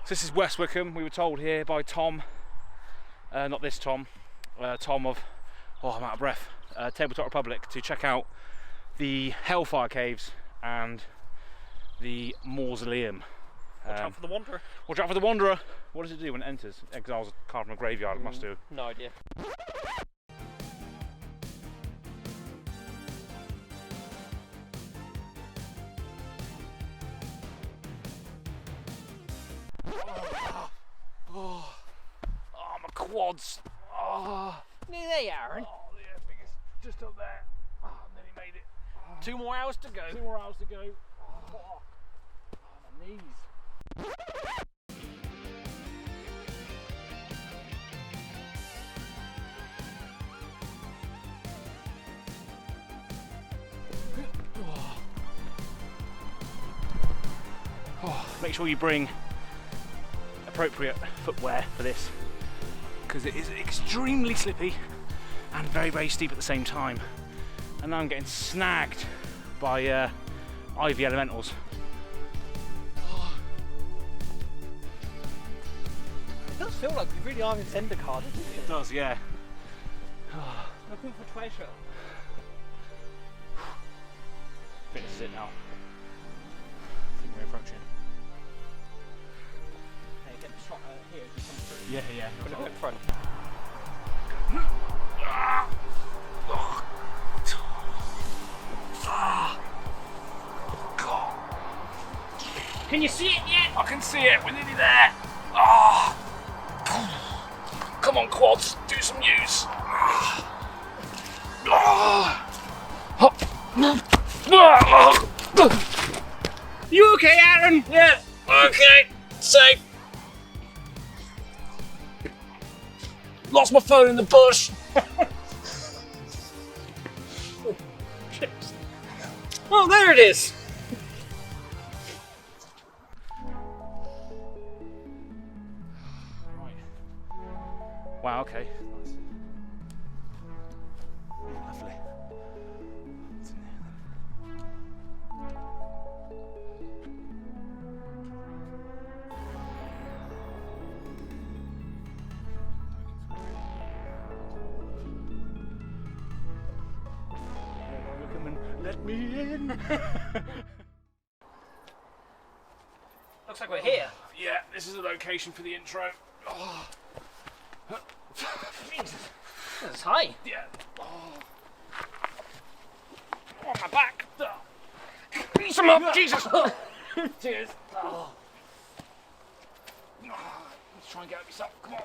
So this is West Wycombe. We were told here by Tom, not this Tom, Tom of, oh I'm out of breath, Tabletop Republic, to check out the Hellfire Caves and the Mausoleum. Watch out for the Wanderer. Watch out for the Wanderer. What does it do when it enters? Exiles a card from a graveyard, it must do. No idea. Oh, my quads. Oh. Nearly there, Aaron. Oh, yeah, I think it's just up there. Oh, nearly made it. Oh. 2 more hours to go. 2 more hours to go. Oh, my knees. Oh, make sure you bring appropriate footwear for this, because it is extremely slippy and very, very steep at the same time. And now I'm getting snagged by ivy elementals. It does feel like we really are in Zendikar, doesn't it? It does, yeah. Looking for treasure. I think this is it now. I think we're approaching. Hey, get the shot here as you come through. Yeah, yeah. Put it in front. Can you see it yet? I can see it, we're nearly there. Oh. Come on, quads, do some use. You okay, Aaron? Yeah, okay, safe. Lost my phone in the bush. Oh, there it is. Wow, okay. Nice. Lovely. What's in here then? Come and let me in. Looks like we're here. Yeah, this is the location for the intro. Oh. Jesus. That's high. Yeah. Oh. On my back. Eat some up, Jesus. Cheers. Oh. Let's try and get up yourself. Come on.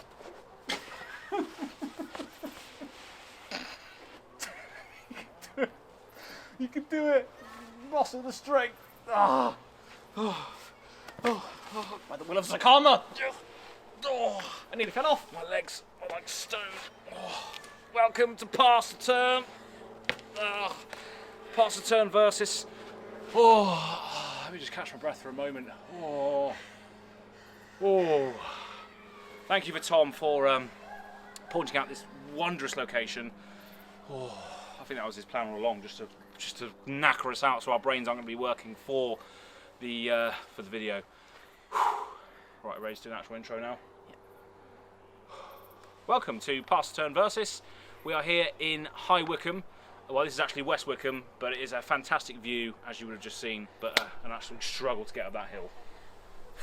You can do it. Muscle the strength. Oh. Oh. Oh. Oh. By the will of Zakama. Oh. I nearly fell off. My legs are like stone. Oh. Welcome to Pass the Turn. Oh. Pass the Turn versus. Oh. Let me just catch my breath for a moment. Oh. Oh. Thank you for Tom for pointing out this wondrous location. Oh. I think that was his plan all along, just to knacker us out so our brains aren't going to be working for the video. Right, ready to do an actual intro now? Welcome to Pass the Turn Versus. We are here in High Wycombe. Well, this is actually West Wycombe, but it is a fantastic view, as you would have just seen, but an absolute struggle to get up that hill.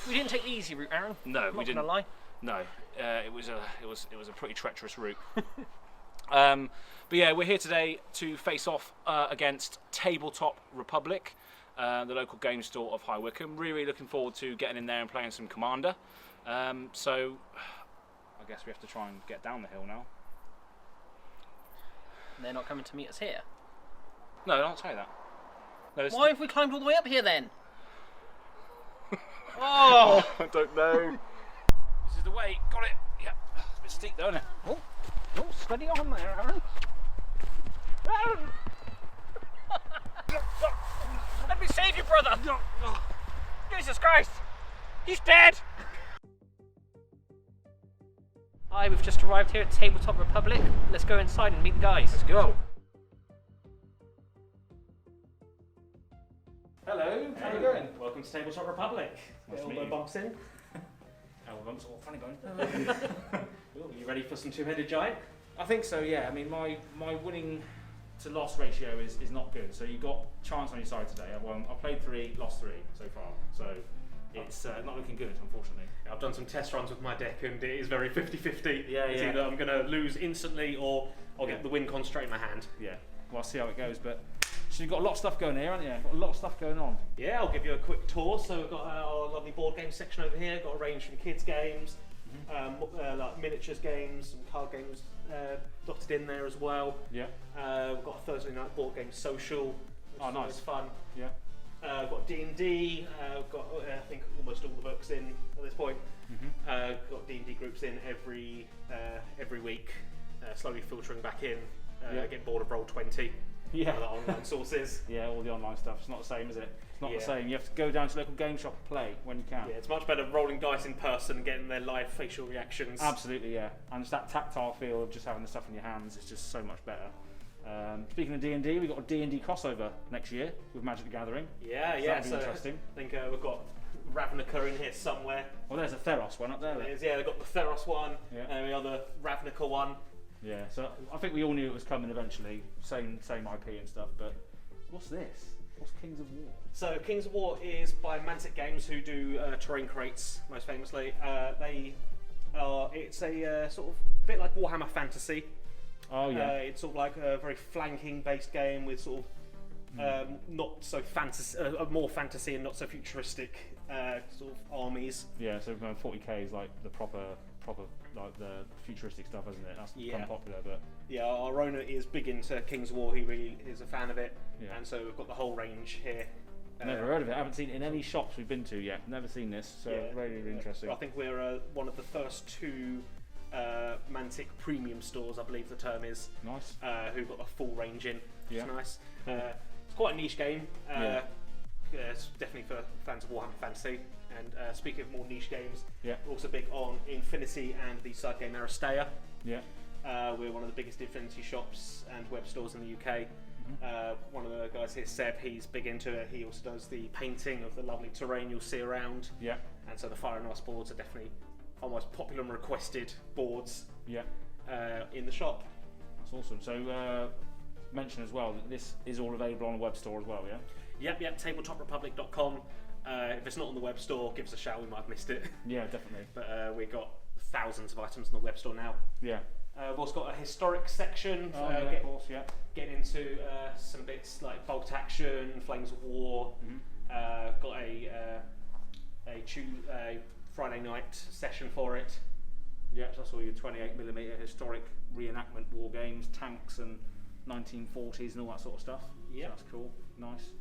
We didn't take the easy route, Aaron. No, I'm we didn't. Not gonna lie. No, it was a pretty treacherous route. But yeah, we're here today to face off against Tabletop Republic, the local game store of High Wycombe. Really looking forward to getting in there and playing some Commander. So I guess we have to try and get down the hill now. They're not coming to meet us here. No, don't say that. No, Why have we climbed all the way up here then? Oh! I don't know. This is the way. Got it. Yep. It's a bit steep though, isn't it? Oh, steady on there, Aaron. Aaron! Let me save you, brother! Jesus Christ! He's dead! Hi, we've just arrived here at Tabletop Republic. Let's go inside and meet the guys. Let's go. Hello, how are you going? Welcome to Tabletop Republic. Nice to meet Elbow you. bumps in. couple of months. Oh, funny bone. Are you ready for some two-headed giant? I think so, yeah. I mean, my winning to loss ratio is not good. So you've got chance on your side today. I played 3, lost 3 so far. So it's not looking good, unfortunately. I've done some test runs with my deck and it is very 50-50. Yeah, it's either I'm going to lose instantly or I'll get the win con straight in my hand. Yeah, well, I'll see how it goes. But so you've got a lot of stuff going here, haven't you? Got a lot of stuff going on. Yeah, I'll give you a quick tour. So we've got our lovely board game section over here. Got a range from kids games, like miniatures games, some card games dotted in there as well. Yeah. We've got a Thursday night board game social, which is always fun. Yeah. We've got D&D. We've got I think almost all the books in at this point. Got D&D groups in every week, slowly filtering back in. Getting bored of Roll20. Yeah. Other online sources. Yeah, all the online stuff. It's not the same, is it? It's not the Yeah. same. You have to go down to the local game shop and play when you can. Yeah, it's much better rolling dice in person and getting their live facial reactions. Absolutely, yeah. And it's that tactile feel of just having the stuff in your hands. It's just so much better. Speaking of D&D, we've got a D&D crossover next year with Magic the Gathering. Yeah, So yeah. that'll be interesting. I think we've got Ravnica in here somewhere. Well, there's a Theros one up there. Yeah, they've got the Theros one, Yeah. and the other Ravnica one. Yeah, so I think we all knew it was coming eventually. Same IP and stuff, but what's this? What's Kings of War? So Kings of War is by Mantic Games, who do terrain crates most famously. It's a sort of bit like Warhammer Fantasy. Oh yeah. It's sort of like a very flanking based game with sort of not so fantasy, more fantasy and not so futuristic sort of armies. Yeah, so 40k is like the proper like the futuristic stuff, isn't it? That's become popular, but yeah, our owner is big into Kings of War. He really is a fan of it, Yeah. and so we've got the whole range here. never heard of it. I haven't seen it in any shops we've been to yet. Never seen this, so really interesting. I think we're one of the first 2 Mantic premium stores, I believe the term is. Nice. Who've got the full range in. Yeah. It's nice. It's quite a niche game. It's definitely for fans of Warhammer Fantasy. And speaking of more niche games, we're also big on Infinity and the side game Aristea. Yeah. We're one of the biggest Infinity shops and web stores in the UK. One of the guys here, Seb, he's big into it. He also does the painting of the lovely terrain you'll see around. Yeah. And so the Fire and Ice boards are definitely our most popular and requested boards. Yeah. In the shop. That's awesome. So mention as well that this is all available on the web store as well, yeah? Yep, tabletoprepublic.com. If it's not on the web store, give us a shout, we might have missed it. Yeah, definitely. But we've got thousands of items on the web store now. Yeah. We've also got a historic section. Of course, yeah. Getting into some bits like Bolt Action, Flames of War. Got a Friday night session for it. Yeah, so that's all your 28mm historic reenactment war games, tanks and 1940s and all that sort of stuff. Yeah, so that's cool. Nice.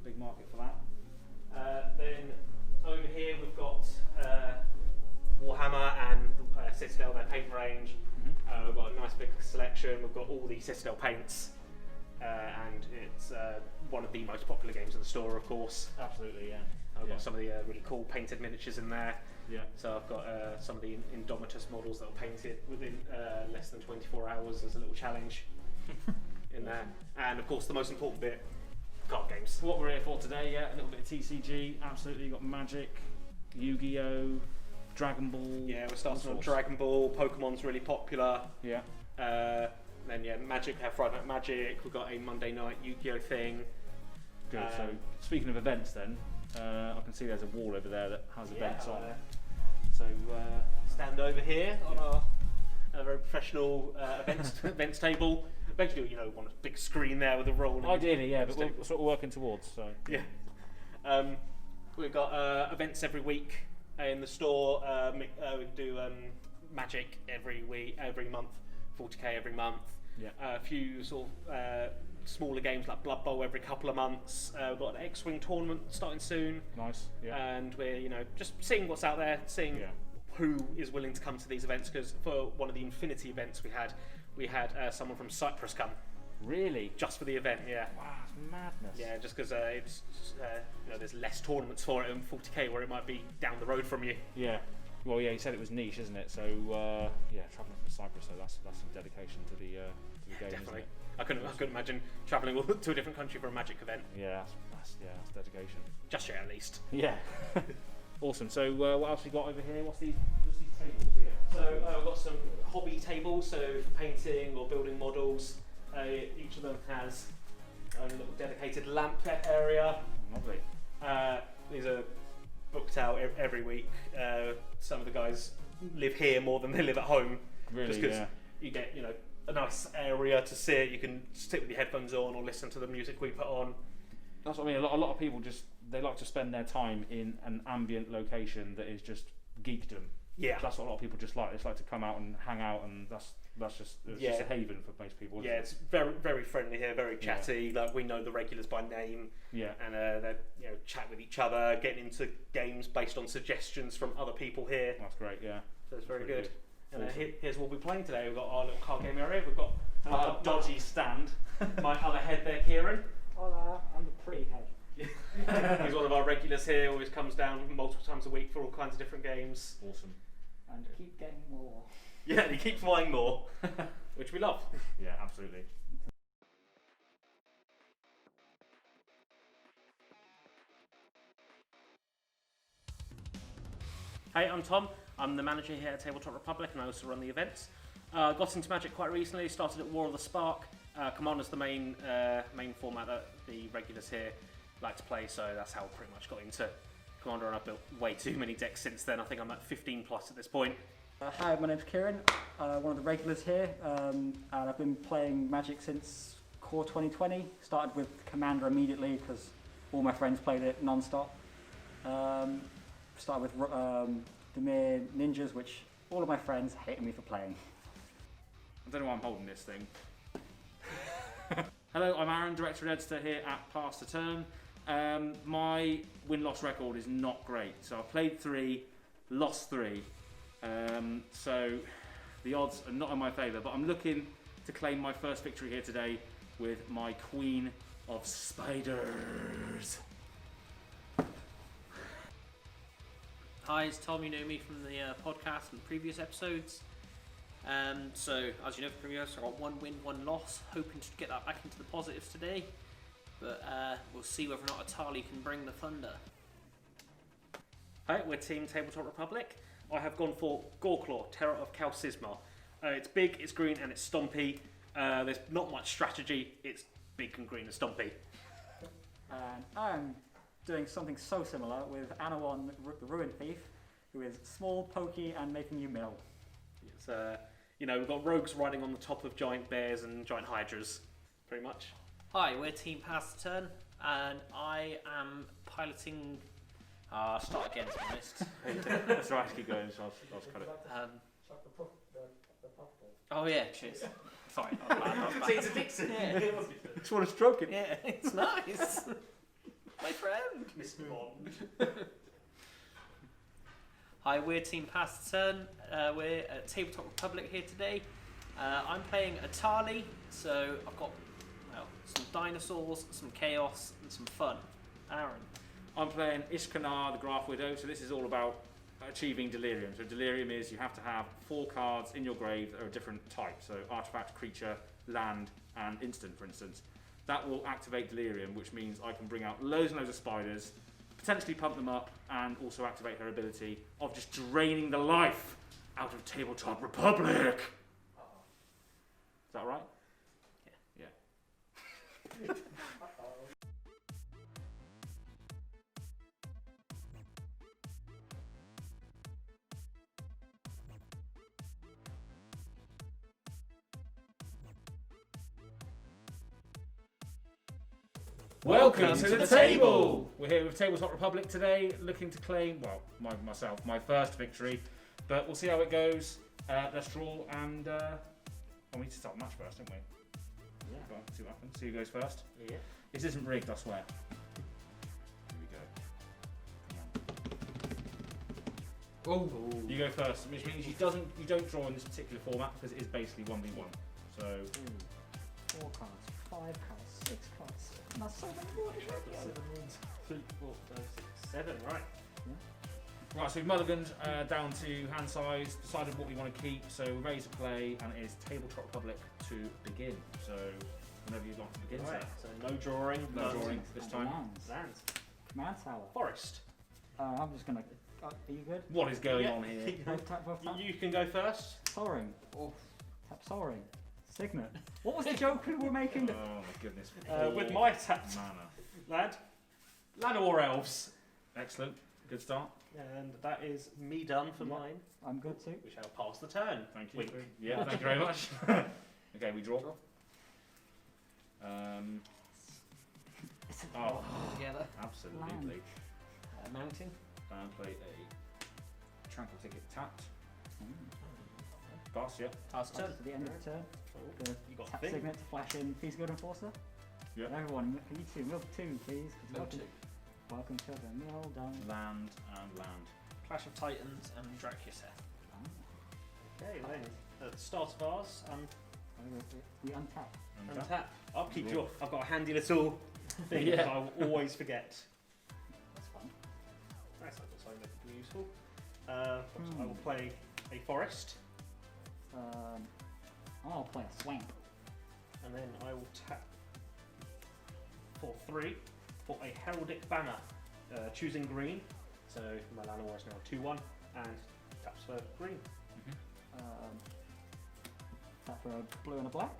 Big market for that. Then over here we've got Warhammer and Citadel, their paint range. We've got a nice big selection. We've got all the Citadel paints, and it's one of the most popular games in the store, of course. Absolutely, yeah. I've got some of the really cool painted miniatures in there. Yeah. So I've got some of the Indomitus models that are painted within less than 24 hours as a little challenge in there. And of course the most important bit, card games. What we're here for today, a little bit of TCG, absolutely. You've got Magic, Yu-Gi-Oh, Dragon Ball. Yeah, we're starting on Dragon Ball, Pokemon's really popular. Yeah. Then Magic, we have Friday Night Magic, we've got a Monday night Yu-Gi-Oh thing. Good, so speaking of events then, I can see there's a wall over there that has events on it. So stand over here on our very professional events table. Eventually, you know, want a big screen there with a roll. Ideally, yeah, but we're sort of working towards. So yeah, we've got events every week in the store. We do Magic every week, every month, 40k every month. Yeah, a few sort of smaller games like Blood Bowl every couple of months. We've got an X-Wing tournament starting soon. Nice. Yeah. And we're just seeing what's out there, seeing who is willing to come to these events. Because for one of the Infinity events we had someone from Cyprus come. Really? Just for the event, yeah. Wow, it's madness. Yeah, just because it's there's less tournaments for it in 40k where it might be down the road from you. Yeah. Well, yeah, you said it was niche, isn't it? So travelling from Cyprus, so that's some dedication to the game, definitely. Isn't it? I couldn't imagine travelling to a different country for a Magic event. Yeah, that's dedication. Just yet, at least. Yeah. Awesome. So what else we got over here? What's these? Just tables here. So I've got some hobby tables, so for painting or building models. Each of them has a little dedicated lamp area. Lovely. These are booked out every week. Some of the guys live here more than they live at home. Really, just because you get, a nice area to sit. You can sit with your headphones on or listen to the music we put on. That's what I mean. A lot of people they like to spend their time in an ambient location that is just geekdom. Yeah. That's what a lot of people just like. They just like to come out and hang out, and that's just a haven for most people. Yeah, it's very very friendly here, very chatty. Like we know the regulars by name. Yeah. And they chat with each other, getting into games based on suggestions from other people here. That's great. Yeah. So it's very Pretty good. And Awesome. here's what we're playing today. We've got our little card game area. We've got Our dodgy stand. my other head there, Kieran. Hola, I'm the pretty head. He's one of our regulars here. Always comes down multiple times a week for all kinds of different games. Awesome. And keep getting more. Yeah, and he keeps buying more, which we love. Yeah, absolutely. Hey, I'm Tom. I'm the manager here at Tabletop Republic, and I also run the events. Got into Magic quite recently. Started at War of the Spark. Commander's the main format that the regulars here like to play, so that's how I pretty much got into Commander, and I've built way too many decks since then. I think I'm at 15 plus at this point. Hi, my name's Kieran, one of the regulars here, and I've been playing Magic since Core 2020. Started with Commander immediately because all my friends played it non-stop. Started with the mere Ninjas, which all of my friends hated me for playing. I don't know why I'm holding this thing. Hello, I'm Aaron, Director and Editor here at Pass the Turn. My win-loss record is not great. So I've played 3, lost 3. So the odds are not in my favour, but I'm looking to claim my first victory here today with my Queen of Spiders. Hi, it's Tom. You know me from the podcast and previous episodes. So, as you know from previous, I got 1 win, 1 loss. Hoping to get that back into the positives today. But we'll see whether or not Atali can bring the thunder. Hi, we're Team Tabletop Republic. I have gone for Goreclaw, Terror of Calcisma. It's big, it's green, and it's stompy. There's not much strategy. It's big and green and stompy. And I'm doing something so similar with Anawan, the Ruined Thief, who is small, pokey, and making you mill. It's, we've got rogues riding on the top of giant bears and giant hydras, pretty much. Hi, we're Team Pass the Turn, and I am piloting. Start again, to be honest. That's right, keep going, so I'll cut it. Oh yeah, cheers. Sorry, that was bad. It's a Dixon. Yeah. Just want to stroke it. Yeah, it's nice. My friend. Mr. Bond. Hi, we're Team Pass the Turn. We're at Tabletop Republic here today. I'm playing Atali, so I've got some dinosaurs, some chaos, and some fun. Aaron. I'm playing Ishkanar, the Graph Widow, so this is all about achieving Delirium. So Delirium is you have to have 4 cards in your grave that are a different type, so artifact, creature, land, and instant, for instance. That will activate Delirium, which means I can bring out loads and loads of spiders, potentially pump them up, and also activate her ability of just draining the life out of Tabletop Republic. Is that right? Yeah. Yeah. Welcome to the table! We're here with Tabletop Republic today, looking to claim, myself, my first victory. But we'll see how it goes. Let's draw and we need to start the match first, don't we? Yeah. Well, see what happens. See who goes first. Yeah. This isn't rigged, I swear. Here we go. Come on. Oh. You go first, which means you don't draw in this particular format because it is basically 1v1. So 4 cards, 5 cards, 6 cards. That's so many more. 3, 4, 5, 6, 7, right. Right, so we've mulliganed down to hand size, decided what we want to keep, so we're ready to play, and it is Tabletop Republic to begin. So whenever you'd like to begin, Right. sir. So no drawing. No drawing this time. Lands. Lands. Command tower. Forest. I'm just going to Are you good? What is going on here? Both tap, both tap. You can go first. Soaring. Tap soaring. Signet. What was the joke we were making? Oh my goodness. With my tapped Mana. lad or elves. Excellent. Good start. And that is me done for Yep. mine. I'm good too. We shall pass the turn. Thank you. Wink. Yeah, thank you very much. Okay, we draw. Oh, Together. absolutely. Mountain. And play a tranquil ticket tapped. Pass, yeah. Pass the turn. To the end of the turn. The You got tap the thing. signet to flash in Feast Good Enforcer. Yeah. Everyone, you two, milk 2 please. Mill 2. Welcome to the mill down. Land and land. Clash of Titans and Dracuseth. Okay, then at the start of ours, We untap. And untap. Upkeep draw. I've got a handy little thing Yeah. that I will always forget. That's fun. That's not something that could be useful. I will play a forest, I'll play a swamp. and then I will tap for 3 for a heraldic banner, choosing green. So my Llanowar is now 2/1 and taps for green. Tap for a blue and a black.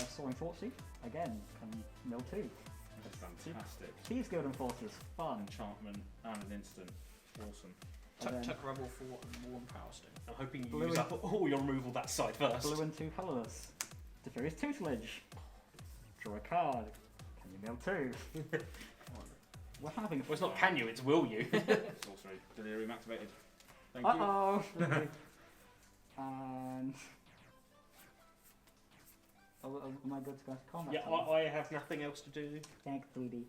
Soaring Thoughtseize. Again, can mill 2. That's fantastic. Feast Good Enforcers. Fun. Enchantment and an instant. Awesome. And then Tuck Rebel 4 and Warm Power Stone. I'm hoping you Blue use and- up all your removal that side first. blue and 2 colourless. Deferious Tutelage. Draw a card. Can you mill 2? We're having Well, it's not can you, it's will you. Sorcery. Delirium activated. Thank you. Uh-oh! And... am I good to go to combat? Yeah, I have nothing else to do. Thank 3D.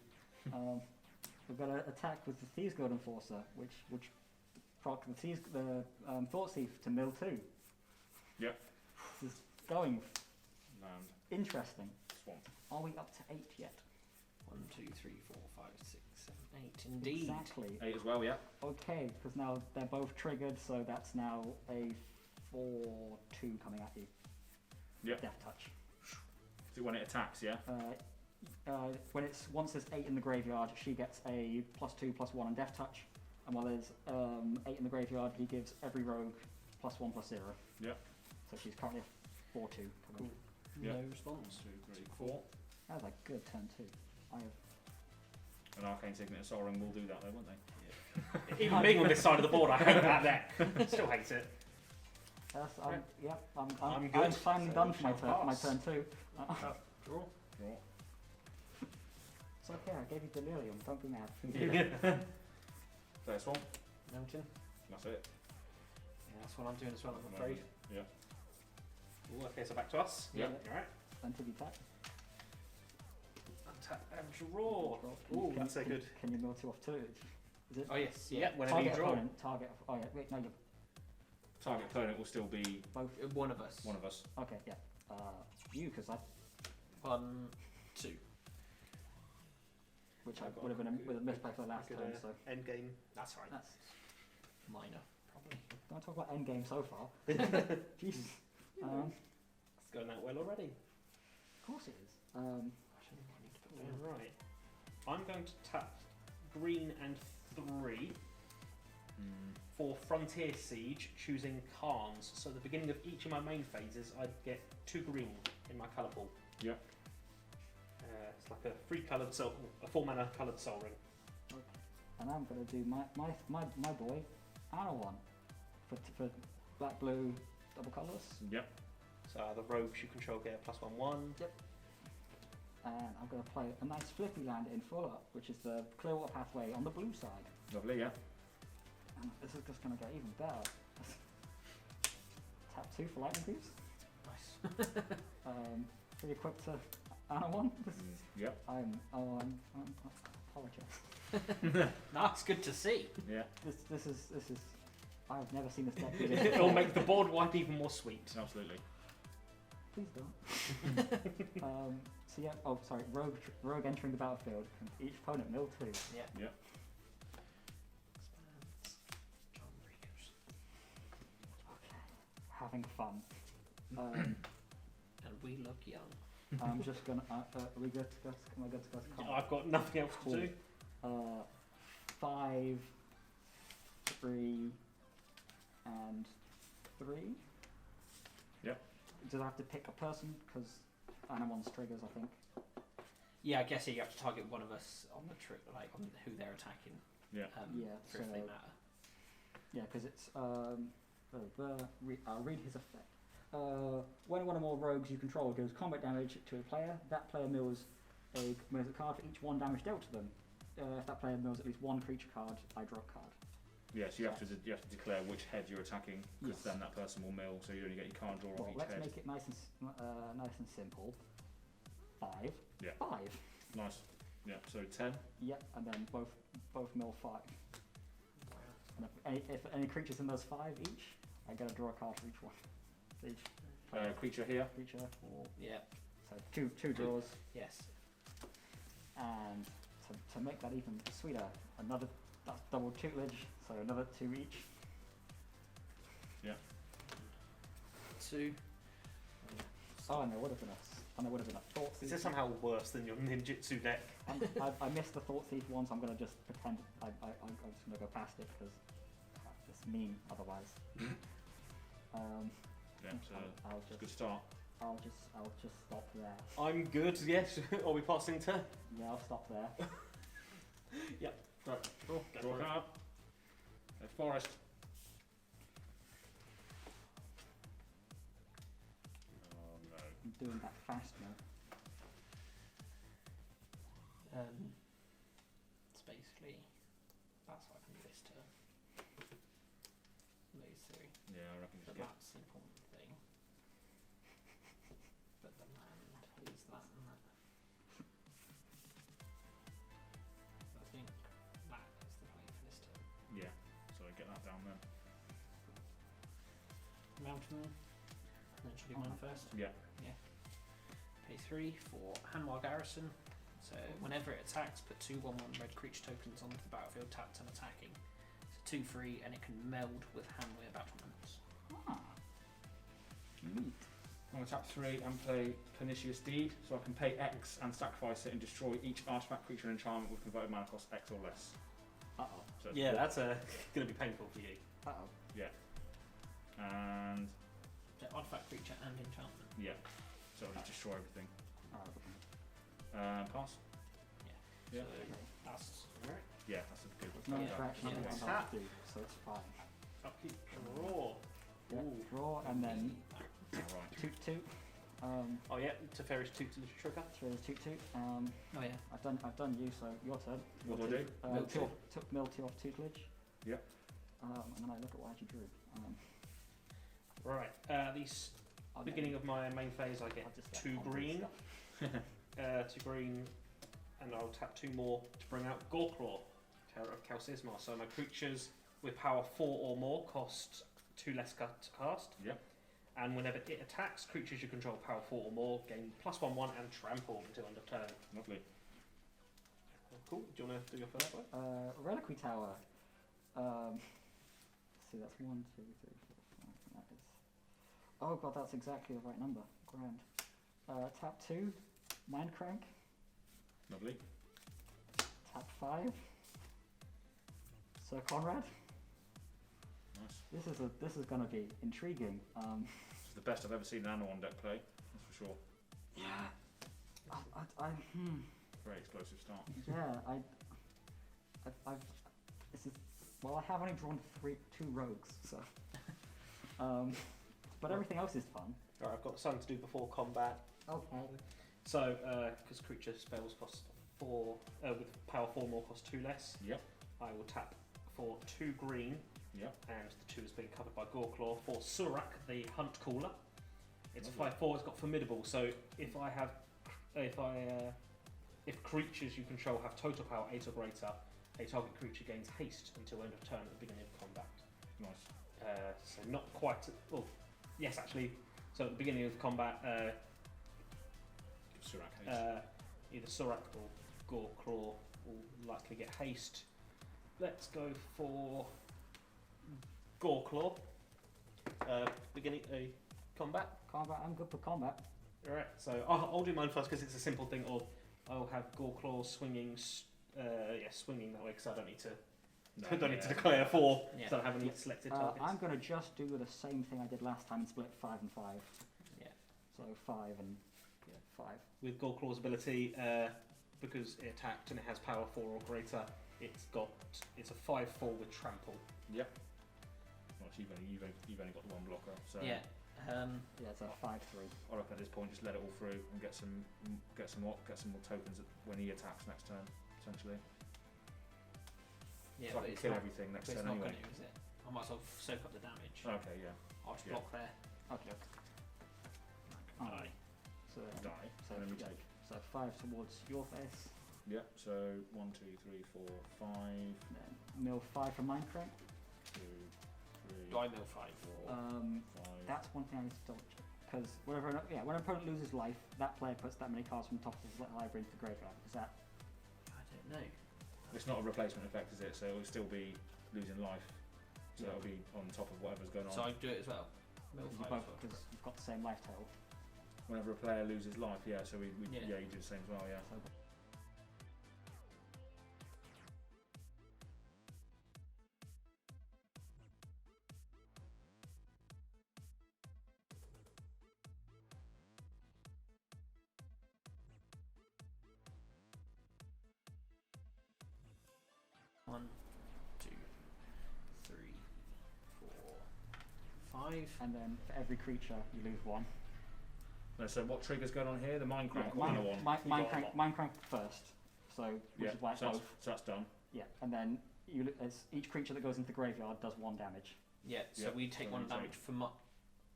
We've got to attack with the Thieves Guild Enforcer, which proc the Thoughtseize to mill 2. Yep. This is going Land. interesting. Swamp. Are we up to 8 yet? 1, 2, 3, 4, 5, 6, 7, 8. Indeed. Exactly. 8 as well, yeah. Okay, because now they're both triggered, so that's now a 4/2 coming at you. Yep. Death touch. So when it attacks, yeah. When once there's 8 in the graveyard, she gets a +2/+1 and death touch, and while there's 8 in the graveyard, he gives every rogue +1/+0. Yep. So she's currently a 4/2. Cool. Yeah. No response. 2, 3, 4. That was a good turn too. I have. An Arcane Signet of Soaring will do that though, won't they? Even being on this side of the board, I hate that deck. Still hate it. That's, I'm I'm I'm good. finally So done we for my shall turn. My pass. turn too. Draw. Draw. It's okay. I gave you delirium. Don't be mad. Play a swamp. Mountain. That's it. Yeah, that's what I'm doing as well, I'm afraid. Yeah. Ooh, okay, so back to us. Yeah. Alright. Until you tap. Untap and draw. Ooh, that's a good. Can you mill 2 off 2? Is it Oh, yes. Yeah, whenever you target draw. opponent? Target. Oh yeah. Wait, no. You're Target opponent will still be both. One of us. one of us. Okay. Yeah. You, because I. 1, 2. Which I I've got would have been a a misplay for the last Good turn. So end game. That's right. that's. Minor, probably. Don't talk about endgame so far. Jesus. It's going that well already. Of course it is. Right. I'm going to tap green and 3 for Frontier Siege, choosing Khans. So at the beginning of each of my main phases, I'd get 2 green in my colour pool. Yep. It's like a 3-coloured soul, a 4-mana coloured Soul Ring. And I'm gonna do my boy, Anawan, for black blue double colours. Yep. So the rogues you control get a +1/+1. And I'm gonna play a nice flippy land in full up, which is the Clearwater Pathway on the blue side. Lovely, yeah. And this is just gonna get even better. Tap 2 for lightning greaves. Nice. Pretty equipped to Anawan. Yep. I'm apologize. No, it's good to see. Yeah. This is. I've never seen this deck. It'll make the board wipe even more sweet. Absolutely. Please don't. So yeah. Oh, sorry. Rogue entering the battlefield. Each opponent mill 2. Yeah. Yep. John Rico's. Okay. Having fun. And we look young. I'm just gonna. Are we good to go? Am I good to go to combat? I've got nothing else to do. 5 3, and 3. Yep. Does I have to pick a person? Because I know one's triggers, I think. Yeah, I guess you have to target one of us on the like on who they're attacking. Yeah. For if they matter. Yeah, because it's I'll read his effect. When one or more rogues you control deals combat damage to a player, that player mills a card for each 1 damage dealt to them. If that player mills at least 1 creature card, I draw a card. Yes, you have to declare which head you're attacking, because Yes. then that person will mill, so you only get your card draw Well, off each let's head. make it nice and simple. 5. Yeah. 5. Nice. Yeah. So 10. Yep, and then both mill 5. And if any creatures in those 5 each, I get to draw a card for each one. For each Creature here. creature. Yeah. So two draws. Yes. And to make that even sweeter, that's double tutelage, so another 2 each. Yeah. 2. Oh, and there would have been a thought Is thief. this somehow worse than your ninjutsu deck? I missed the thought thief once. I'm gonna just pretend I'm just gonna go past it because it's mean otherwise. Yeah. So I'll it's a just good start. I'll just stop there. I'm good, yes. Are we passing turn? Yeah, I'll stop there. Yep. Right. Draw a card. Forest. Oh no. I'm doing that fast now. It's basically that's what I can do this turn. Those 3. Yeah, I reckon you But should get. that's the important thing. But the land is that and that. I think that is the play for this turn. Yeah. So get that down then. Mountain. And then should do mine first. Yeah. Pay 3 for Hanwha Garrison. So whenever it attacks, put 2 1/1 red creature tokens onto the battlefield tapped and attacking. So 2/3, and it can meld with Hanwha battlements. Ah. Neat. I'm going to tap 3 and play Pernicious Deed, so I can pay X and sacrifice it and destroy each artifact, creature, and enchantment with converted mana cost X or less. Uh oh. So it's Yeah, four. that's going to be painful for you. Uh oh. Yeah. And So artifact, creature, and enchantment. yeah. So I'll just destroy everything. Oh. Pass. Yeah. So that's alright. Yeah, that's a good. There's no Yeah. interaction Yeah. on Tap. the do, so it's fine. Upkeep, draw. Yeah, Ooh. draw and then Alright. toot. Oh yeah, Teferi's tutelage trigger. Toot. Oh yeah. I've done you, so your turn. What do I do? Mill two. Took mill 2 off tutelage. Yep. And then I look at what I actually drew. Right. These I'll beginning of my main phase, I get I'll just 2 common green. stuff. 2 green, and I'll tap 2 more to bring out Goreclaw, Terror of Kalsismar. So my creatures with power 4 or more cost 2 less to cast. Yep. And whenever it attacks, creatures you control power 4 or more gain +1/1 and trample until end of turn. Lovely. Cool. Do you want to do your first one? Reliquary Tower. Let's see, that's 1, 2, 3, 4, 5. That is. Oh god, that's exactly the right number. Grand. Tap 2, Mind Crank. Lovely. Tap 5, Sir Conrad. Nice. This is gonna be intriguing. This is the best I've ever seen an Anorn deck play. That's for sure. Yeah. Very explosive start. Yeah, this is, well, I have only drawn 2 rogues, so. But everything else is fun. Alright, I've got something to do before combat. Okay. So, because creature spells cost 4, with power 4 more cost 2 less, Yep. I will tap for 2 green, Yep. and the 2 is being covered by Goreclaw for Surak, the Hunt Caller. It's Lovely. 5/4. It's got formidable. So if creatures you control have total power 8 or greater, a target creature gains haste until end of turn at the beginning of combat. Nice. So not quite. Well, yes, actually. So at the beginning of combat, Surak haste. either Surak or Goreclaw will likely get haste. Let's go for Goreclaw. Beginning a combat. Combat, I'm good for combat. Alright, so I'll do mine first because it's a simple thing. Or I'll have Goreclaw swinging, swinging that way because I don't need to No, don't need to declare 4. Yeah. So I have any selected targets. I'm going to just do the same thing I did last time and split 5 and 5. Yeah. So 5 and 5. With Goreclaw's ability, because it attacked and it has power 4 or greater, it's a 5/4 with trample. Yep. Well, you've only got the one blocker, so Yeah. Yeah, it's a 5/3. I reckon at this point just let it all through and get some more tokens when he attacks next turn, essentially. Yeah, so I but can it's kill not, everything next but it's turn not anyway. going to, is it? I might as well soak up the damage. Okay, yeah. I'll just Yeah. block there. Okay. Die. So, Die. So, And then we yeah, take. so 5 towards your face. Yeah. So 1, 2, 3, 4, 5, And then mill 5 from Minecraft. 2, 3, Do I mill 5? 4, 5. That's one thing I need to double check. Because when an opponent loses life, that player puts that many cards from the top of his library into the graveyard. Is that? I don't know. It's not a replacement effect, is it? So it will still be losing life. So Yeah. it'll be on top of whatever's going on. So I do it as well. Mill 5 as well. Because you've got the same life total. Whenever a player loses life, yeah. So Yeah. you do the same as well, yeah. So, One, 2, 3, 4, 5. and then for every creature, you lose 1. No, so what trigger's going on here? The Minecraft Mine, one. Minecraft first. So which Yeah. is why it's So both. that's done. Yeah, and then each creature that goes into the graveyard does 1 damage. Yeah, so Yep, we take so 1 we damage take- from...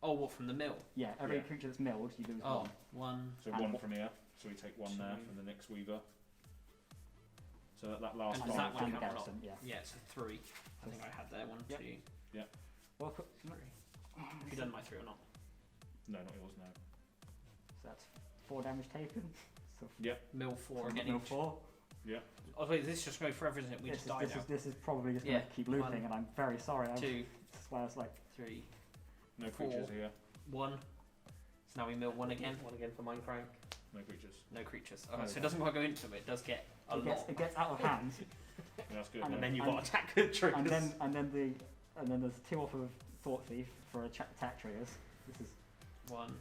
Oh, what, from the mill? Yeah, every Yeah. creature that's milled, you lose Oh, 1. 1. So And 1 what- from here. So we take 1 there Two. from the Nyx Weaver. So that last And And does five. that one and count or not? Garrison, yeah. Yeah, so 3. I think I had there. 1, Yep. 2, Well, 3. Have you done my 3 or not? No, not yours. No. so that's 4 damage taken. So Mill 4 again. mill each. 4. Oh, wait, this just go forever, isn't it? We just die now. This is probably just Yeah, going to keep looping, 1, and I'm very sorry. 2, That's why I was like, 3, No 4. creatures here. 1. So now we mill 1 again. 1 again for Minecraft. No creatures. No creatures. Okay, so it doesn't quite go into it. It does get a lot. it gets out of hand, Yeah, that's good. And And yeah. then you've got attack triggers. and then there's 2 off of Thought Thief for attack triggers. This is 1,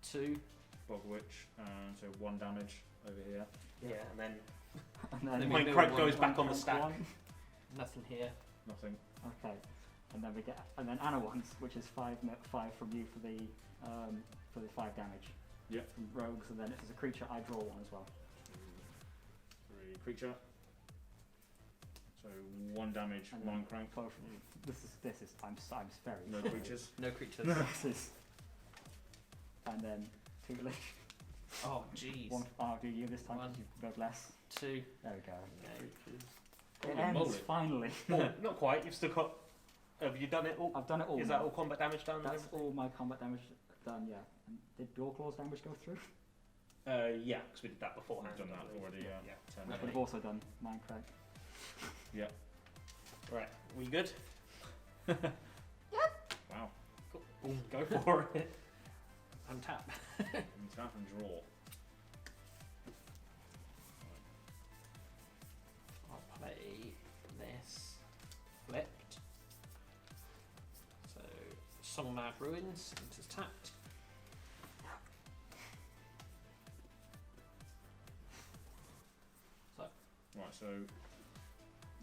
2. Bog Witch, so 1 damage over here. Yeah, and then and Then then we Minecraft mill goes one, back on the stack. Nothing here. Nothing. Okay, and then we get Anna ones, which is 5 from you for the 5 damage. Yeah. From rogues, and then if it's a creature, I draw 1 as well. 2, 3 creature. So 1 damage. And then Minecraft. both. This is I'm very No sorry. creatures. No creatures. This is, and then tutelage. Oh, jeez. 1 do you this time? 1. 'Cause you've got less. 2. There we go. No creatures. It Holy ends moly. finally. Oh, not quite. You've still got. Have you done it all? I've done it all. Is now. that all combat damage done? and That's everything? all my combat damage done. Yeah. And did Goreclaw's damage go through? Yeah, because we did that beforehand. We've done that already. Yeah. Yeah. 10 But Okay. I've also done Minecraft. Right. We good? Wow. Cool. Boom. Go for it. Untap. And tap and draw. I'll play this flipped. So, Songmad Ruins, enters tapped. Right. So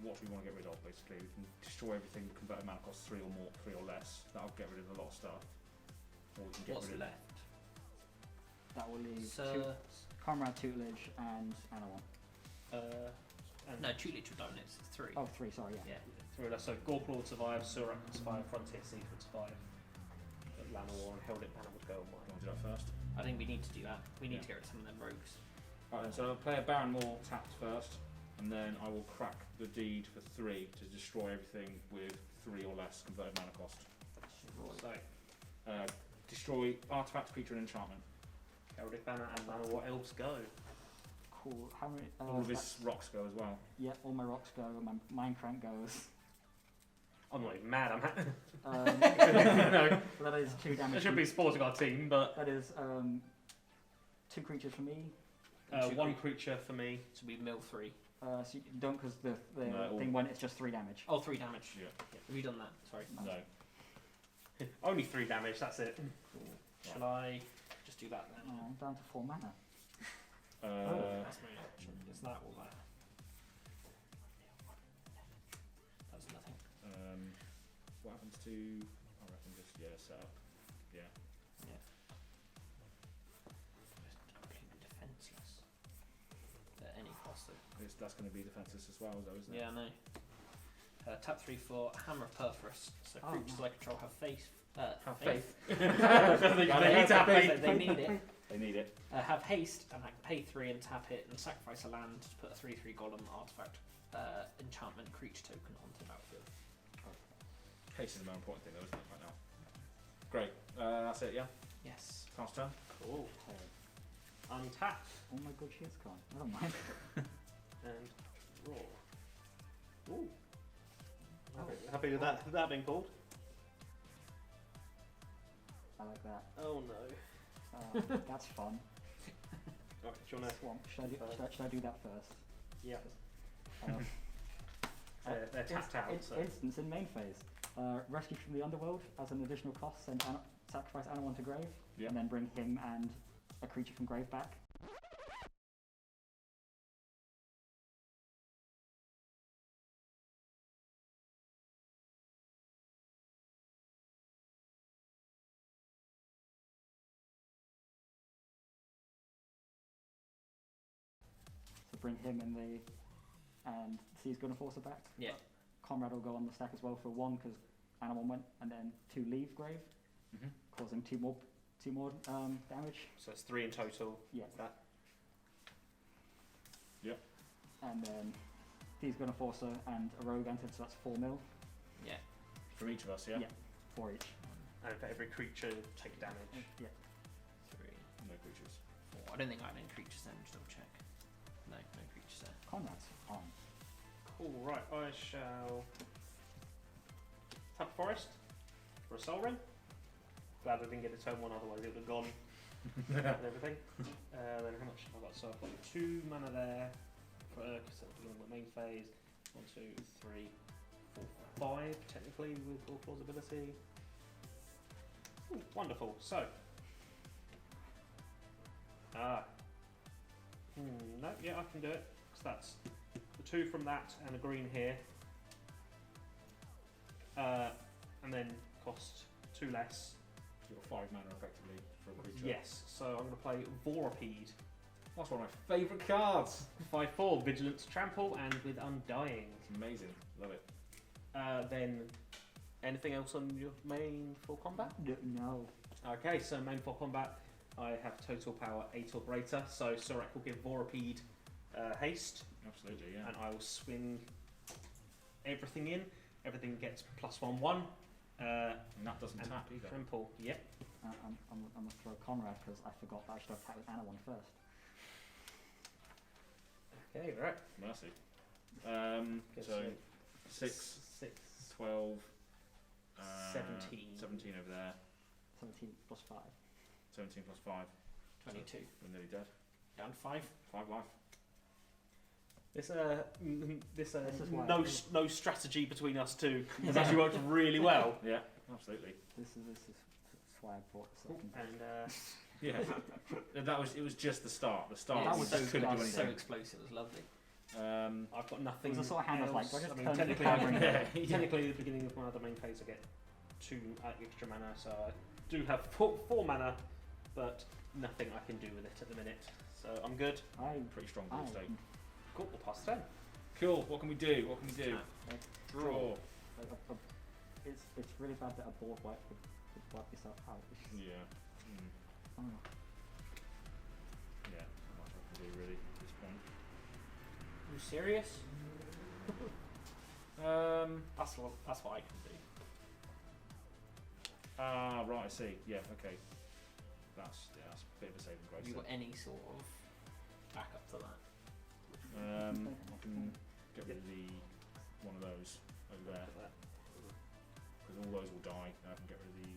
what do we want to get rid of? Basically, we can destroy everything. Converted mana costs 3 or more, 3 or less. That'll get rid of a lot of stuff. Or we can get What's rid of. left? That will leave So, Comrade Tutelage and Anna one. And no, tutelage would done it. It's 3. Oh, 3. Sorry. Yeah. Yeah. through that. So Goreclaw would survive, Surak would survive, Frontier Thief would survive. But Llanowar and Held It Banner would go on You mine. want to do that first? I think we need to do that. We need Yeah. to get rid of some of them rogues. Right then, so I'll play a Baron Moor tapped first, and then I will crack the deed for 3 to destroy everything with 3 or less converted mana cost. So Destroy artifact, creature, and enchantment. Held It Banner and Llanowar elves go. Cool. How many? All of his rocks go as well. Yeah, all my rocks go. My Minecraft goes. I'm not even mad. I'm No. So that is 2 damage. There should be supporting our team, but That is 2 creatures for me. Two 1 creature for me. So we mill 3. So you don't because the No, thing went. It's just 3 damage. Oh, 3 damage. Yeah. Have you done that? Sorry. No. Only 3 damage. That's it. Shall I just do that then? Oh, I'm down to 4 mana. That's my action. Is that all that? That's nothing. What happens to? I reckon just set up. Yeah. Just completely defenseless. At any cost, though. That's going to be defenseless as well, though, isn't it? Yeah, I know. Tap 3 for Hammer of Perforus. So Oh, creatures nice. I control have faith. Have faith. they need to have faith. They need it. They need it. Have haste, and I can pay 3 and tap it and sacrifice a land to put a 3/3 golem artifact enchantment creature token onto the battlefield. Case is the more important thing, though, isn't it, right now? Great. That's it, yeah? Yes. Pass turn? Cool. Untap Oh my god, she is gone. Never mind. and roar. Ooh. Happy with that being pulled? I like that. Oh no. That's fun. Right, do you wanna? Swamp. Should I do that first? Yeah. Uh, They're tapped out. So. Instance in main phase. Rescue from the underworld as an additional cost. Send sacrifice anyone to grave, Yeah. and then bring him and a creature from grave back. So bring him and C's gonna force her back. Yeah. Comrade will go on the stack as well for 1 because animal went, and then 2 leave grave, Mm-hmm. causing 2 more damage. So it's 3 in total. Yeah. That. And then he's going to force her and a rogue entered, so that's 4 mil. Yeah. From each of us, yeah? Yeah. 4 each. And for every creature take damage. Yeah. 3, No creatures. 4. I don't think I had any creatures then. Just double check. No creatures there. Conrad's on. Cool. Right. I shall tap forest for a soul ring. Glad I didn't get a turn 1, otherwise it would have gone and everything. Then how much have I got? So I've got 2 mana there for because I'm doing my main phase. 1, 2, 3, 4, 5 technically with all plausibility. Ooh, wonderful. So. No, yeah, I can do it. Because that's the 2 from that and a green here. And then cost 2 less. You've got 5 mana effectively for a creature. Yes, so I'm going to play Vorapede. That's one of my favourite cards. 5/4, Vigilance, Trample, and with Undying. It's amazing. Love it. Then, anything else on your main for combat? No. Okay, so main for combat, I have total power 8 or greater, so Sorek will give Vorapede haste, Absolutely, yeah. and I will swing everything in. Everything gets +1/1. And that doesn't And tap either. Trample, yep. I'm going to throw Conrad because I forgot that I should have attacked with Anna one first. Okay, right. Mercy. Guess So, so. 6, 6, 12, 17. 17 over there. 17 plus 5. 17 plus 5. 22. We're nearly dead. Down 5. 5 life. This This is why no strategy between us two has actually worked really well. Yeah, absolutely. This is why I brought this up. And Yeah. It was just the start. The start that we was just so couldn't do good. anything. So explosive. It was lovely. I've got nothing. It was a sort of hand of like, do I else. just mean, turn it technically, power and Yeah. technically, at the beginning of my other main phase, I get 2 extra mana, so I do have 4 mana, but nothing I can do with it at the minute. So I'm good. Pretty strong ball state. Cool. We'll pass turn. Cool. What can we do? What can we do? Draw. It's really bad that a board wipe would wipe yourself out. It's just, Yeah. oh. Yeah. Not much I can do really at this point. Are you serious? That's what I can do. Right. I see. Yeah. Okay. That's a bit of a saving grace. Have you got any sort of backup to that? I can get rid of one of those over there because all those will die. I can get rid of the.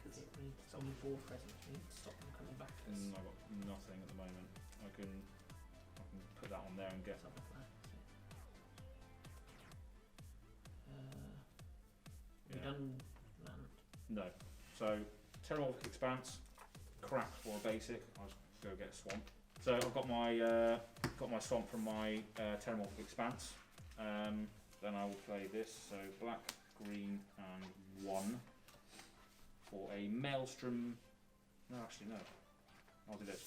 Because it needs only 4 presents. We need to stop them coming back. I've got nothing at the moment. I can Put that on there and get. Something like that. Have you done land? No. So Terramorphic Expanse, crap for a basic. I'll just go get a swamp. So I've got my swamp from my Terramorphic Expanse. Then I will play this. So black, green, and 1 for a Maelstrom. No, actually no. I'll do this.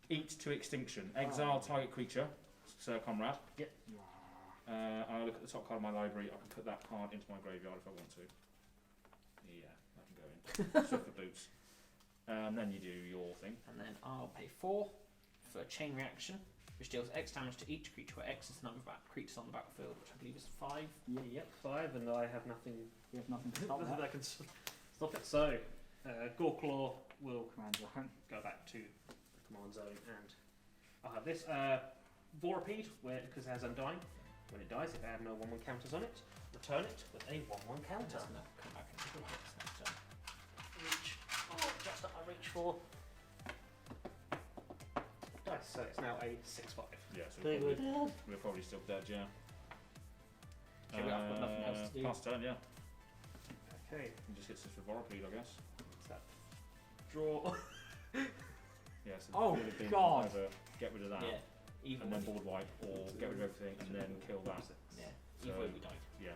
Eat to extinction. Exile target creature. Sir Comrade. Yep. I look at the top card of my library. I can put that card into my graveyard if I want to. Yeah, that can go in. Stuff for boots. Then you do your thing. And then I'll pay 4 for a chain reaction, which deals X damage to each creature where X is the number of creatures on the battlefield, which I believe is 5. Yeah, yep. 5, and I have nothing. We have nothing to stop that. that can stop it. So, Goreclaw will Command zone. go back to the command zone, and I'll have this Vorapede, because it has Undying. When it dies, if I have no 1/1 counters on it, return it with a 1/1 I'm counter. just gonna come back and do this next turn. Reach. Oh, just that I reach for. Dice. So it's now a 6/5. Yeah, so Very good. we're probably still dead, yeah. Okay, I've got nothing else to do. Pass turn, yeah. Okay. He just hits us with Vorapede, I guess. What's that? Draw. Yeah, so Oh, the other thing God. is either get rid of that, Yeah. Either and then way. board wipe, or get rid of everything and then kill that. Yeah. So- Either way we died. Yeah.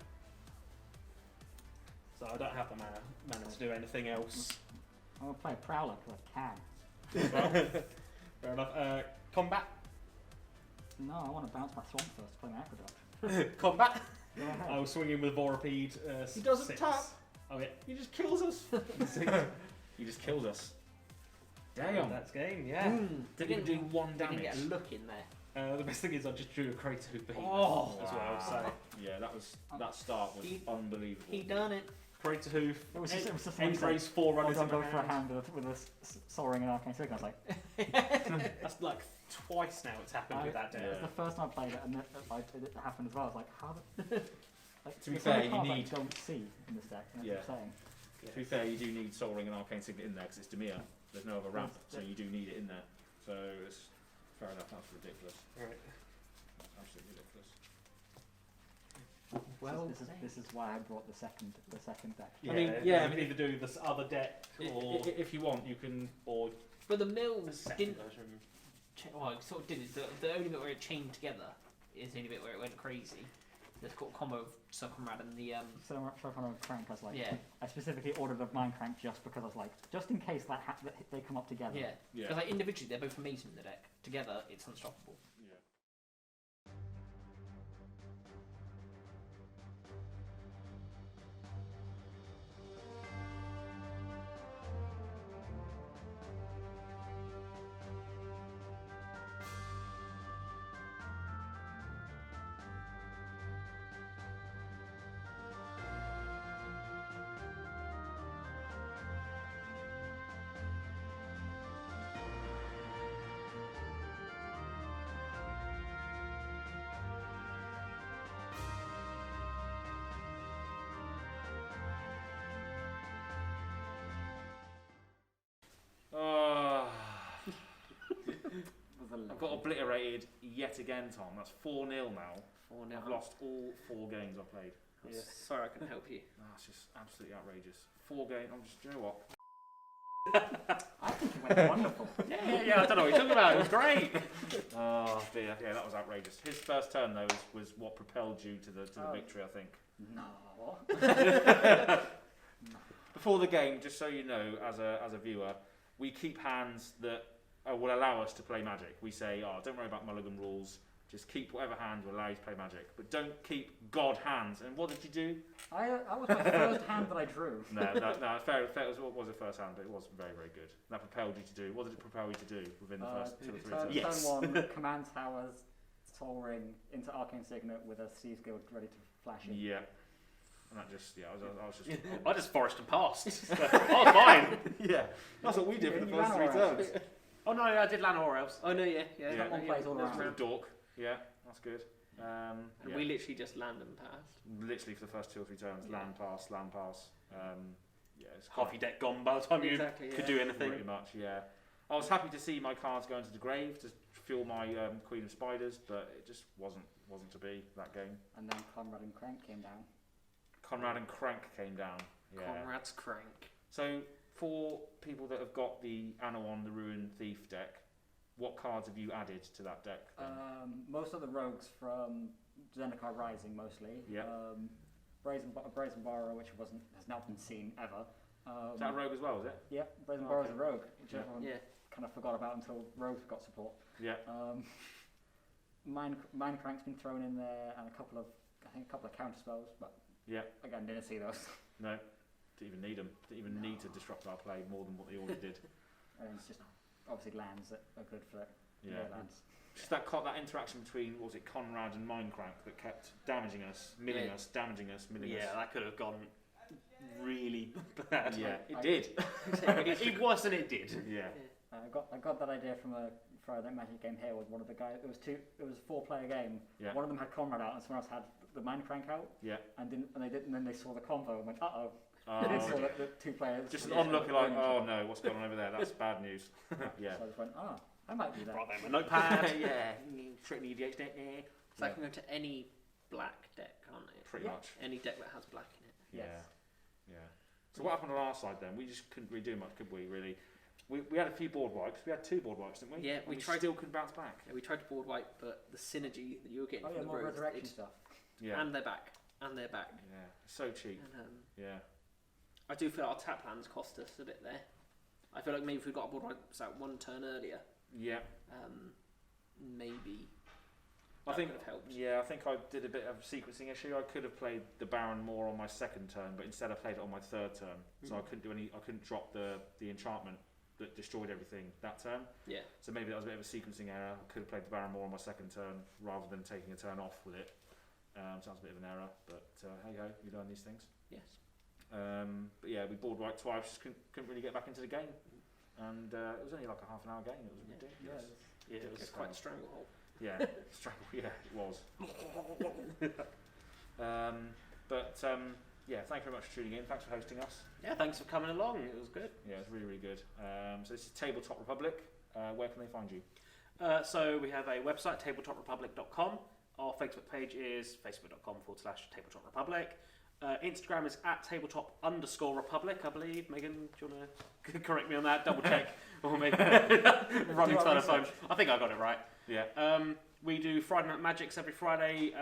So I don't have the mana to do anything else. I'm going to play a Prowler because I can. Fair enough. Combat. No, I want to bounce my swamp first to play my Aqueduct. Combat. Go ahead. I was swinging with Vorapede. He doesn't 6. tap. Oh yeah. He just kills us. He just killed us. Damn. That's game. Yeah. Didn't even do 1 Didn't damage. get a look in there. The best thing is I just drew a Kratos Behemoth Oh. as well. So Yeah, that start was unbelievable. He done it. Kratos Hoof. It was just Embrace 4 I'll runners go in my for a hand. hand with a Soul Ring and Arcane Signal. I was like, That's like twice now it's happened with that deck. Yeah. the first time I played it and it happened as well. I was like, how did... like, To be there's so many fair, you cards I need- don't see in this deck. That's Yeah. what I'm saying. To be fair, you do need Soul Ring and Arcane Signet in there because it's Demir. There's no other ramp, Yes. so you do need it in there. So it's fair enough. That's ridiculous. Right. That's absolutely ridiculous. Well, this is why I brought the second deck. Yeah, I mean, you yeah, can either do this other deck or If you want, you can. Or but the the mills second didn't. version. Well, it sort of did. The only bit where it chained together is the only bit where it went crazy. There's got a combo of Sir Comrade and the So much on a crank, I was like, yeah, I specifically ordered a Mind Crank just because I was like, just in case that they come up together. yeah. yeah. Because like individually they're both amazing in the deck. Together it's unstoppable. Yeah. I've got obliterated yet again, Tom. That's 4-0 now. 4-0. I've lost all 4 games I've played. Yeah. Sorry I couldn't help you. That's just absolutely outrageous. 4 games. I'm just, you know what? I think it went wonderful. Yeah. I don't know what you're talking about. It was great. Oh dear. Yeah, that was outrageous. His first turn though was what propelled you to the victory, I think. No. Before the game, just so you know, as a viewer, we keep hands that will allow us to play Magic. We say, oh, don't worry about mulligan rules. Just keep whatever hand will allow you to play Magic, but don't keep God hands. And what did you do? I was my first hand that I drew. No, fair. It was a first hand, but it was very, very good. That propelled you to do. What did it propel you to do within the first 2 or 3 turns? Yes. Turn 1, Command Towers, Soul Ring, into Arcane Signet with a Thieves Guild ready to flash in. Yeah. And that just, I was just. I just forested past. I was fine. Yeah, that's what we did for the You first ran 3 around. turns. Oh no, I did land or else. Oh no, yeah. Yeah. One plays all that's around. round. Dork. Yeah, that's good. And Yeah. we literally just land and passed. Literally for the first 2 or 3 turns, Yeah. land pass. Yeah, it's Half your deck gone by the time Exactly, you could yeah. do anything. pretty much. Yeah, I was happy to see my cards go into the grave to fuel my Queen of Spiders, but it just wasn't to be that game. And then Conrad and Crank came down. Conrad and Crank came down. Yeah. Conrad's crank. So for people that have got the Anawan the Ruin Thief deck, what cards have you added to that deck? Then? Most of the rogues from Zendikar Rising, mostly. Yeah. Brazen Borrower, which has not been seen ever. Is that a rogue as well? Is it? Yeah, Brazen Borrower's a rogue, which Yeah. everyone kind of forgot about until rogues got support. Yeah. Mind Crank's been thrown in there, and a couple of counter spells, but Yeah. again, didn't see those. No. Didn't even need them. Didn't even need to disrupt our play more than what they already did. And it's just obviously lands that are good for Yeah. lands. Just that interaction between, what was it, Conrad and Mindcrank that kept damaging us, milling us, damaging us, milling us. Yeah, that could have gone really bad. Yeah, it did. It was and it did. Yeah. I got that idea from a Friday Night Magic game here with one of the guys. It was a 4-player game. Yeah. One of them had Conrad out, and someone else had the Mindcrank out. Yeah. And then they saw the combo and went, uh-oh. Oh, They saw the 2 players. just an onlooker like, oh no, what's going on over there? That's bad news. Yeah. So I just went, I might do that. Brought them a notepad. Yeah. Straight in the EDH deck. So I can go to any black deck, can't it? Pretty much. Any deck that has black in it. Yeah. Yes. Yeah. So what happened on our side then? We just couldn't really do much, could we? Really. We had a few board wipes. We had 2 board wipes, didn't we? Yeah, And we still couldn't bounce back. Yeah, we tried to board wipe, but the synergy that you were getting Oh from yeah, the more rogues, resurrection it's- stuff. Yeah. and they're back, and they're back. Yeah. So cheap. And, Yeah. I do feel our tap lands cost us a bit there. I feel like maybe if we got a board wipes out 1 turn earlier, Yeah. maybe I that think would have helped. Yeah, I think I did a bit of a sequencing issue. I could have played the Baron more on my 2nd turn, but instead I played it on my 3rd turn. So I couldn't do any. I couldn't drop the enchantment that destroyed everything that turn. Yeah. So maybe that was a bit of a sequencing error. I could have played the Baron more on my 2nd turn rather than taking a turn off with it. So that's a bit of an error, but hey ho, you learn these things. Yes. But yeah, we board wiped twice. Just couldn't really get back into the game, and it was only like a half-an-hour game. It was ridiculous. Yeah, it was It's quite a stranglehold. Yeah, strangle. Yeah, it was. Yeah, thank you very much for tuning in. Thanks for hosting us. Yeah, thanks for coming along. It was good. Yeah, it's really, really good. So this is Tabletop Republic. Where can they find you? So we have a website, tabletoprepublic.com. Our Facebook page is facebook.com/tabletop-republic. Instagram is @tabletop_republic, I believe. Megan, do you want to correct me on that? Double check. Or maybe running to the phone. I think I got it right. Yeah. We do Friday Night Magics every Friday.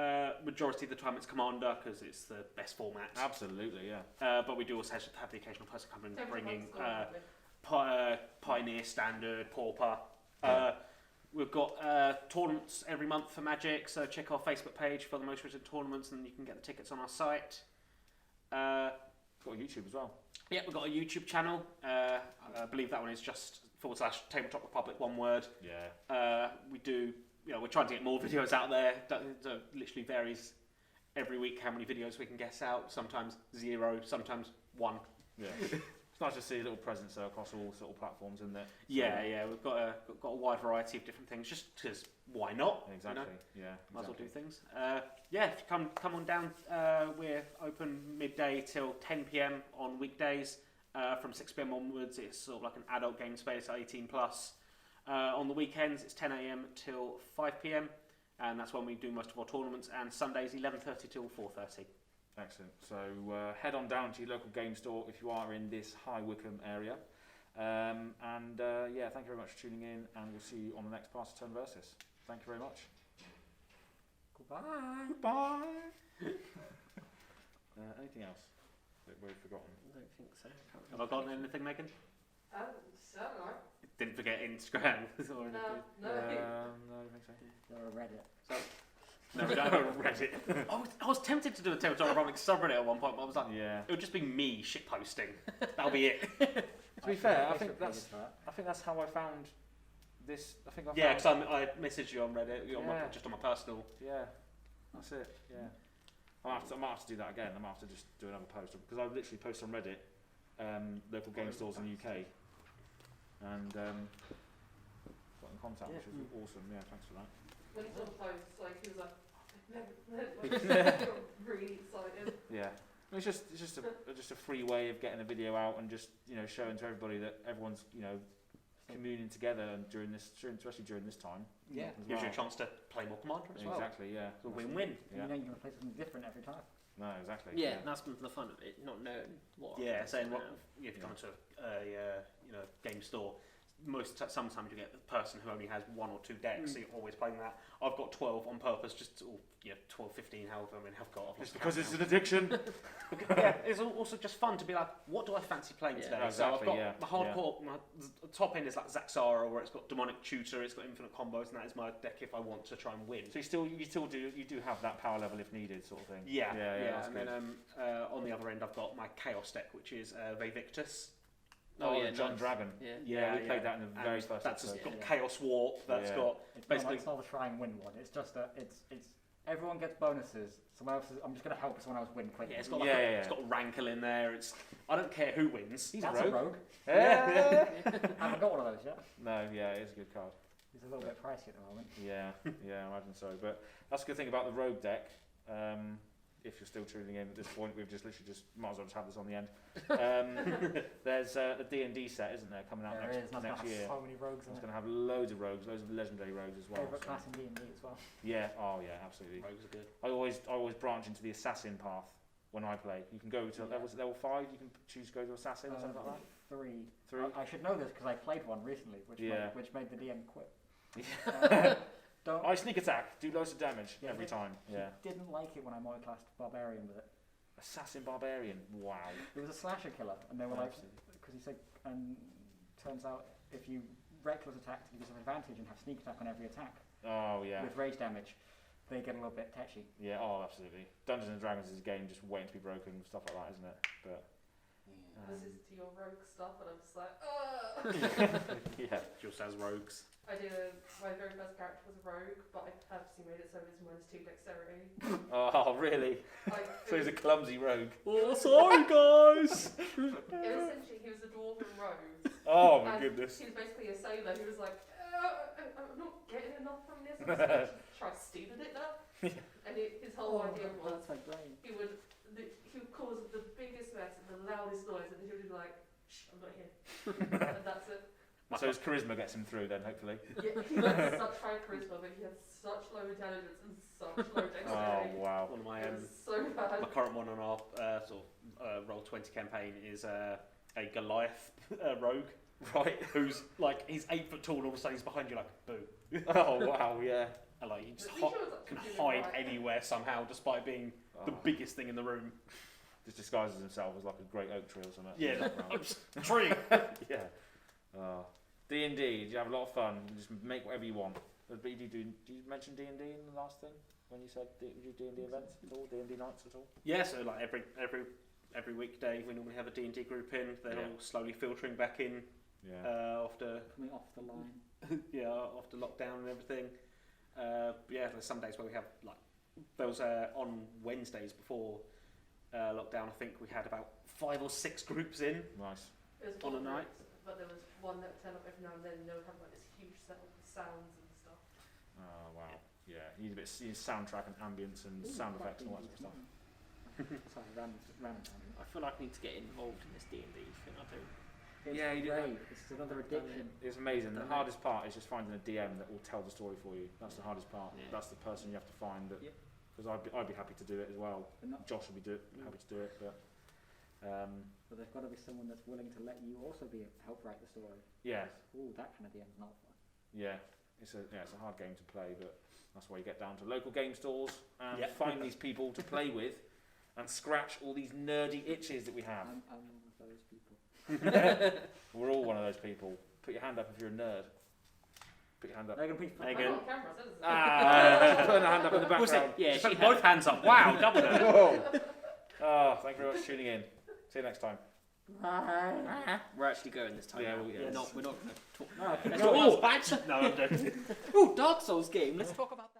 Majority of the time it's Commander because it's the best format. Absolutely, yeah. But we do also have the occasional person come and bring in Pioneer, Standard, Pauper. We've got tournaments every month for Magic, so check our Facebook page for the most recent tournaments and you can get the tickets on our site. Got a YouTube as well. Yeah, we've got a YouTube channel. I believe that one is just /Tabletop Republic, one word. Yeah. We do, we're trying to get more videos out there. That literally varies every week how many videos we can get out. Sometimes 0, sometimes 1. Yeah. It's nice to see little presence across all sort of platforms, isn't it? So, Yeah, we've got a wide variety of different things. Just because, why not? Exactly. You know? Yeah. Might as well exactly. do things. If you come on down. We're open midday till 10 p.m. on weekdays. From 6 p.m. onwards, it's sort of like an adult game space, 18 plus. On the weekends, it's 10 a.m. till 5 p.m. and that's when we do most of our tournaments. And Sundays, 11:30 till 4:30. Excellent. So head on down to your local game store if you are in this High Wycombe area. Thank you very much for tuning in, and we'll see you on the next Pass the Turn Versus. Thank you very much. Goodbye. Goodbye. Anything else that we've forgotten? I don't think so. Have I gotten anything, Megan? Certainly. Didn't forget Instagram. or anything. No. No, I don't think so. They're a Reddit. No, we don't have a Reddit. I was tempted to do a Tabletop Republic subreddit at one point, but I was like, Yeah. it would just be me shitposting. That'll be it. To be fair, I Facebook think page that's is for that. how I found this. I think I Yeah, found. because I messaged you on Reddit, just on my personal. Yeah, that's it. Yeah, I might have to do that again. I might have to just do another post because I literally post on Reddit, local game stores in the UK, and got in contact, which is awesome. Yeah, thanks for that. When he saw the post, like, he was like, really excited. Yeah, it's just a free way of getting a video out and just showing to everybody that everyone's communing together and especially during this time. Yeah, as gives you well. a chance to play more Commander as well. Exactly, yeah. It's a win-win. Yeah. You know you're going to play something different every time. No, exactly. Yeah, and that's the fun of it, not knowing what. Yeah, options saying to what have. if you come to a game store, sometimes you get the person who only has 1 or 2 decks, so you're always playing that. I've got 12 on purpose, just 12, 15, however many I've got. Just because it's an addiction. Yeah, it's also just fun to be like, what do I fancy playing Yeah, today? exactly, so I've yeah, got my hardcore, the top end is like Zaxara, where it's got Demonic Tutor, it's got infinite combos, and that is my deck if I want to try and win. So you still do have that power level if needed, sort of thing. Yeah. That's And good. then on the other end, I've got my Chaos deck, which is Vevictus. Oh, yeah, the John nice. Dragon. Yeah. We played that in the very first That's episode. got Chaos Warp. That's got It's basically. not the try and win one. It's just it's everyone gets bonuses. Someone else I'm just going to help someone else win quickly. Yeah, it's got Yeah. it's got Rankle in there. I don't care who wins. He's That's a a rogue. rogue. Yeah. I haven't got one of those yet. No, yeah, it's a good card. It's a little bit pricey at the moment. Yeah, I imagine so. But that's the good thing about the rogue deck. If you're still tuning in at this point, we've literally might as well just have this on the end. There's the D&D set, isn't there, coming out There is. That's next going to year. have so many rogues in It's it. going to have loads of rogues, loads of legendary rogues as well. Favourite so- class in D&D as well. Yeah, oh yeah, absolutely. Rogues are good. I always branch into the assassin path when I play. You can go to level 5. You can choose to go to assassin or something like that. 3. 3. I should know this because I played one recently, which made the DM quit. Don't. I sneak attack, do loads of damage every time. He Yeah. didn't like it when I multiclassed barbarian with it. Assassin barbarian. Wow. It was a slasher killer, and they were like, Absolutely. because he said, and turns out if you reckless attack to give yourself advantage and have sneak attack on every attack Oh yeah. with rage damage, they get a little bit tetchy. Yeah. Oh, absolutely. Dungeons and Dragons is a game just waiting to be broken, stuff like that, isn't it? But This is to your rogue stuff, and I'm just like, ugh. yeah. Just as rogues. I did my very first character was a rogue, but I purposely made it so it was -2 dexterity. Oh really? Like, So he's a clumsy rogue. Oh, sorry guys. essentially, he was a dwarven rogue. Oh my And goodness. He was basically a sailor. He was like, I'm not getting enough from this. I'm just going to try stealing it now. And his whole idea was That's my brain. he would cause the biggest mess and the loudest noise, and he would be like, shh, I'm not here. And that's it. So his charisma gets him through then, hopefully. Yeah, he had such high charisma, but he had such low intelligence and such low Oh dexterity. wow. One of my It was so bad. my current one on our Roll20 campaign is a Goliath rogue. Right, who's like he's 8 foot tall, and all of a sudden he's behind you like boo. Oh wow, yeah. And like you just At least it was can actually hide right. anywhere somehow, despite being the Oh. biggest thing in the room. Just disguises himself as like a great oak tree or something. Yeah, I'm just tree. Yeah. D&D, did you have a lot of fun? You just make whatever you want. But did you mention D&D in the last thing? When you said did you do D&D events at all? D&D nights at all? Yeah, so like every weekday we normally have a D&D group in. They're Yeah. all slowly filtering back in Yeah. after Coming off the line. after lockdown and everything. Yeah, there's some days where we have like there was on Wednesdays before lockdown. I think we had about 5 or 6 groups in. Nice. It was on a all night? groups, but there was one that would turn up every now and then, and they would have like this huge set of sounds and stuff. Oh wow. Yeah. You need a bit of soundtrack and ambience and sound effects and all that sort of stuff. Sorry, random tangent. I feel like I need to get involved in this D&D thing. I don't. It's Yeah, you do that. great. This is another addiction. It's amazing. The Don't hardest part is just finding a DM that will tell the story for you. That's the hardest part. Yeah. That's the person you have to find. Yep. Because I'd be happy to do it as well. But not- Josh would be happy to do it, but But there's got to be someone that's willing to let you also help write the story. yeah, Ooh, that kind of DM's not fun. yeah. It's a hard game to play, but that's why you get down to local game stores and Yeah. find these people to play with and scratch all these nerdy itches that we have. I'm one of those people. We're all one of those people. Put your hand up if you're a nerd. Put your hand up. They're going to be There you I'm go. on camera, so this is Putting a hand up in the What's background. it? Yeah, Just she put had- both hands up. Wow, double it. Whoa. Oh, thank you very much for tuning in. See you next time. We're actually going this time. Yeah, now. well, yeah. We're not going to talk. No, Let's no. talk about No, I'm joking. Ooh, Dark Souls game. Let's talk about that.